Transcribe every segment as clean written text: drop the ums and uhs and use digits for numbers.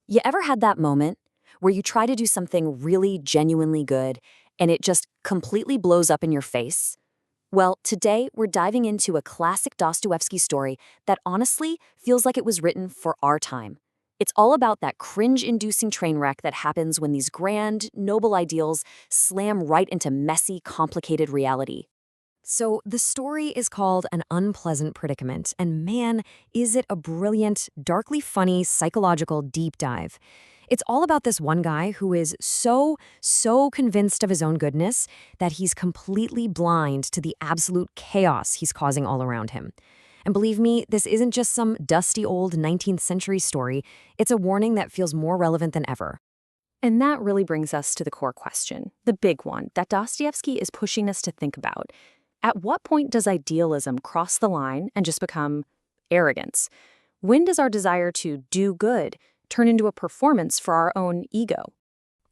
You ever had that moment where you try to do something really genuinely good and it just completely blows up in your face? Well, today we're diving into a classic Dostoevsky story that honestly feels like it was written for our time. It's all about that cringe-inducing train wreck that happens when these grand, noble ideals slam right into messy, complicated reality. So, the story is called An Unpleasant Predicament, and man, is it a brilliant, darkly funny psychological deep dive. It's all about this one guy who is so convinced of his own goodness that he's completely blind to the absolute chaos he's causing all around him. And believe me, this isn't just some dusty old 19th century story, it's a warning that feels more relevant than ever. And that really brings us to the core question, the big one that Dostoevsky is pushing us to think about. At what point does idealism cross the line and just become arrogance? When does our desire to do good turn into a performance for our own ego?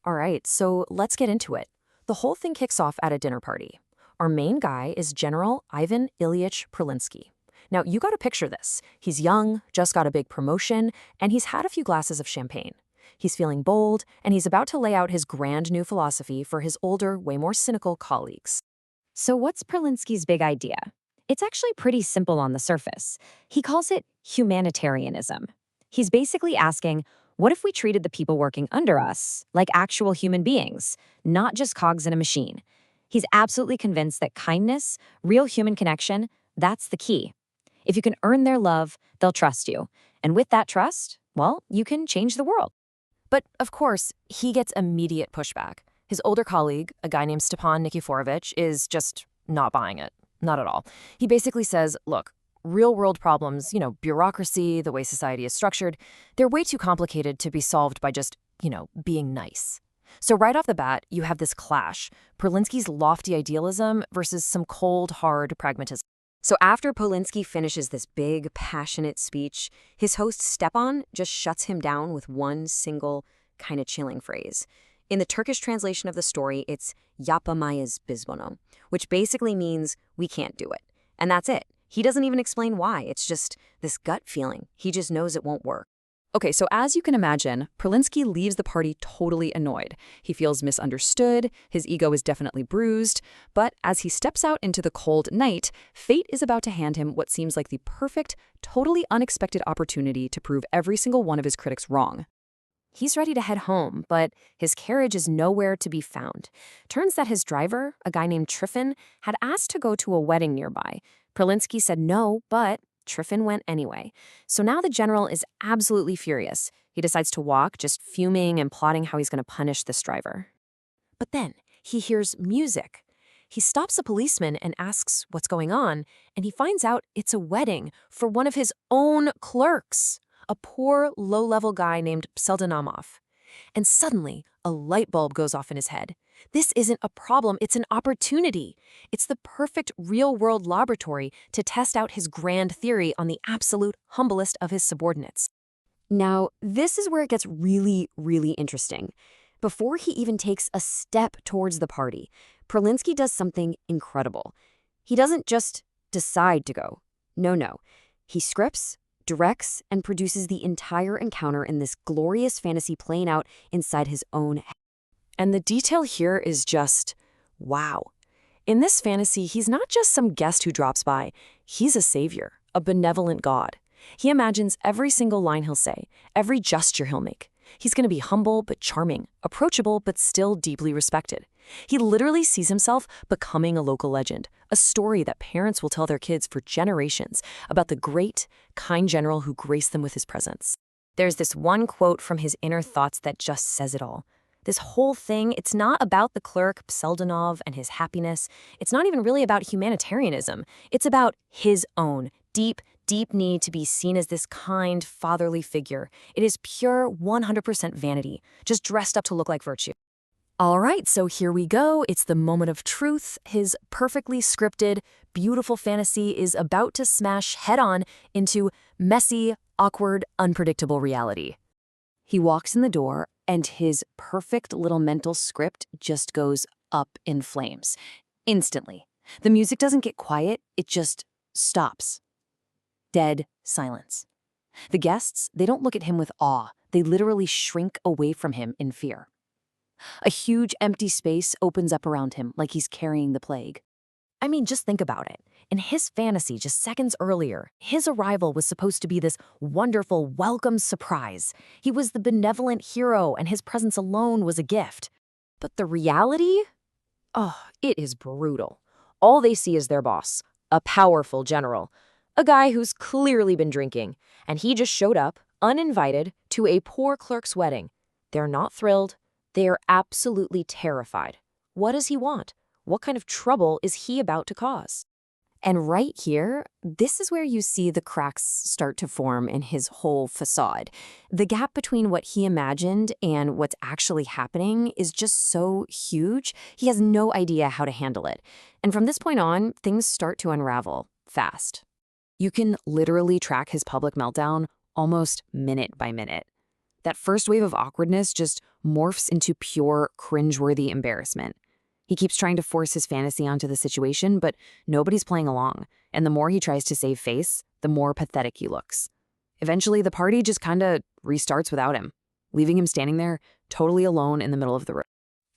All right, so let's get into it. The whole thing kicks off at a dinner party. Our main guy is General Ivan Ilyich Pralinsky. Now, you gotta picture this. He's young, just got a big promotion, and he's had a few glasses of champagne. He's feeling bold, and he's about to lay out his grand new philosophy for his older, way more cynical colleagues. So what's Pralinsky's big idea? It's actually pretty simple on the surface. He calls it humanitarianism. He's basically asking, what if we treated the people working under us like actual human beings, not just cogs in a machine? He's absolutely convinced that kindness, real human connection, that's the key. If you can earn their love, they'll trust you. And with that trust, well, you can change the world. But of course, he gets immediate pushback. His older colleague, a guy named Stepan Nikiforovich, is just not buying it. Not at all. He basically says, look, real-world problems, bureaucracy, the way society is structured, they're way too complicated to be solved by just, being nice. So right off the bat, you have this clash, Pralinsky's lofty idealism versus some cold, hard pragmatism. So after Pralinsky finishes this big, passionate speech, his host Stepan just shuts him down with one single, kind of chilling phrase. In the Turkish translation of the story, it's yapamayız biz bunu, which basically means we can't do it. And that's it. He doesn't even explain why. It's just this gut feeling. He just knows it won't work. Okay, so as you can imagine, Pralinsky leaves the party totally annoyed. He feels misunderstood, his ego is definitely bruised, but as he steps out into the cold night, fate is about to hand him what seems like the perfect, totally unexpected opportunity to prove every single one of his critics wrong. He's ready to head home, but his carriage is nowhere to be found. Turns that his driver, a guy named Trifon, had asked to go to a wedding nearby. Pralinsky said no, but Trifon went anyway. So now the general is absolutely furious. He decides to walk, just fuming and plotting how he's going to punish this driver. But then he hears music. He stops a policeman and asks what's going on, and he finds out it's a wedding for one of his own clerks, a poor, low-level guy named Pseldonimov. And suddenly, a light bulb goes off in his head. This isn't a problem, it's an opportunity. It's the perfect real-world laboratory to test out his grand theory on the absolute humblest of his subordinates. Now, this is where it gets really interesting. Before he even takes a step towards the party, Pralinsky does something incredible. He doesn't just decide to go. No. He scripts, directs, and produces the entire encounter in this glorious fantasy playing out inside his own head. And the detail here is just, wow. In this fantasy, he's not just some guest who drops by. He's a savior, a benevolent god. He imagines every single line he'll say, every gesture he'll make. He's going to be humble but charming, approachable but still deeply respected. He literally sees himself becoming a local legend, a story that parents will tell their kids for generations about the great, kind general who graced them with his presence. There's this one quote from his inner thoughts that just says it all. This whole thing, it's not about the clerk Pseldonov and his happiness. It's not even really about humanitarianism. It's about his own deep need to be seen as this kind, fatherly figure. It is pure 100% vanity, just dressed up to look like virtue. All right, so here we go. It's the moment of truth. His perfectly scripted, beautiful fantasy is about to smash head-on into messy, awkward, unpredictable reality. He walks in the door, and his perfect little mental script just goes up in flames. Instantly. The music doesn't get quiet, it just stops. Dead silence. The guests, they don't look at him with awe. They literally shrink away from him in fear. A huge empty space opens up around him like he's carrying the plague. I mean, just think about it. In his fantasy just seconds earlier, his arrival was supposed to be this wonderful, welcome surprise. He was the benevolent hero, and his presence alone was a gift. But the reality? Oh, it is brutal. All they see is their boss, a powerful general, a guy who's clearly been drinking, and he just showed up, uninvited, to a poor clerk's wedding. They're not thrilled. They are absolutely terrified. What does he want? What kind of trouble is he about to cause? And right here, this is where you see the cracks start to form in his whole facade. The gap between what he imagined and what's actually happening is just so huge, he has no idea how to handle it. And from this point on, things start to unravel fast. You can literally track his public meltdown almost minute by minute. That first wave of awkwardness just morphs into pure, cringeworthy embarrassment. He keeps trying to force his fantasy onto the situation, but nobody's playing along. And the more he tries to save face, the more pathetic he looks. Eventually, the party just kinda restarts without him, leaving him standing there, totally alone in the middle of the room.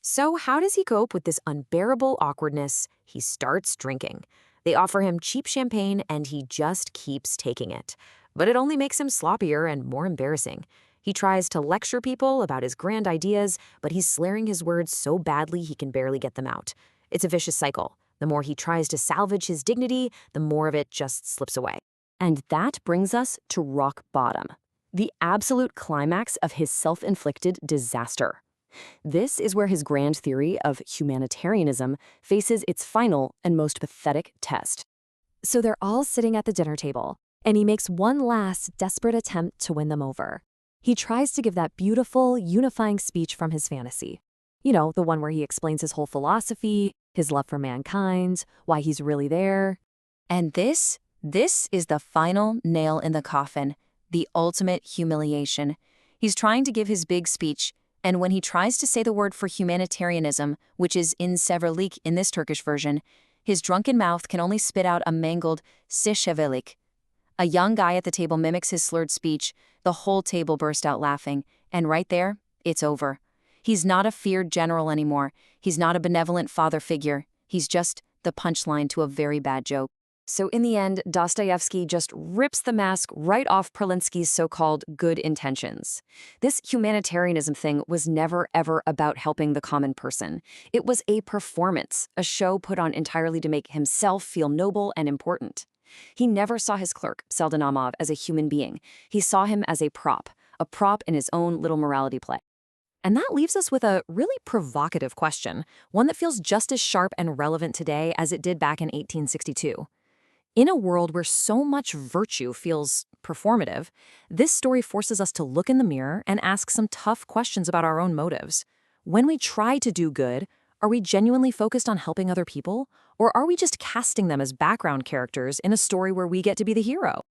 So how does he cope with this unbearable awkwardness? He starts drinking. They offer him cheap champagne, and he just keeps taking it. But it only makes him sloppier and more embarrassing. He tries to lecture people about his grand ideas, but he's slurring his words so badly he can barely get them out. It's a vicious cycle. The more he tries to salvage his dignity, the more of it just slips away. And that brings us to rock bottom, the absolute climax of his self-inflicted disaster. This is where his grand theory of humanitarianism faces its final and most pathetic test. So they're all sitting at the dinner table, and he makes one last desperate attempt to win them over. He tries to give that beautiful, unifying speech from his fantasy. You know, the one where he explains his whole philosophy, his love for mankind, why he's really there. And this is the final nail in the coffin, the ultimate humiliation. He's trying to give his big speech, and when he tries to say the word for humanitarianism, which is unceremoniously in this Turkish version, his drunken mouth can only spit out a mangled "sishevelik." A young guy at the table mimics his slurred speech. The whole table burst out laughing, and right there, it's over. He's not a feared general anymore. He's not a benevolent father figure. He's just the punchline to a very bad joke. So in the end, Dostoevsky just rips the mask right off Pralinsky's so-called good intentions. This humanitarianism thing was never, ever about helping the common person. It was a performance, a show put on entirely to make himself feel noble and important. He never saw his clerk, Seldanamov, as a human being. He saw him as a prop in his own little morality play. And that leaves us with a really provocative question, one that feels just as sharp and relevant today as it did back in 1862. In a world where so much virtue feels performative, this story forces us to look in the mirror and ask some tough questions about our own motives. When we try to do good, are we genuinely focused on helping other people? Or are we just casting them as background characters in a story where we get to be the hero?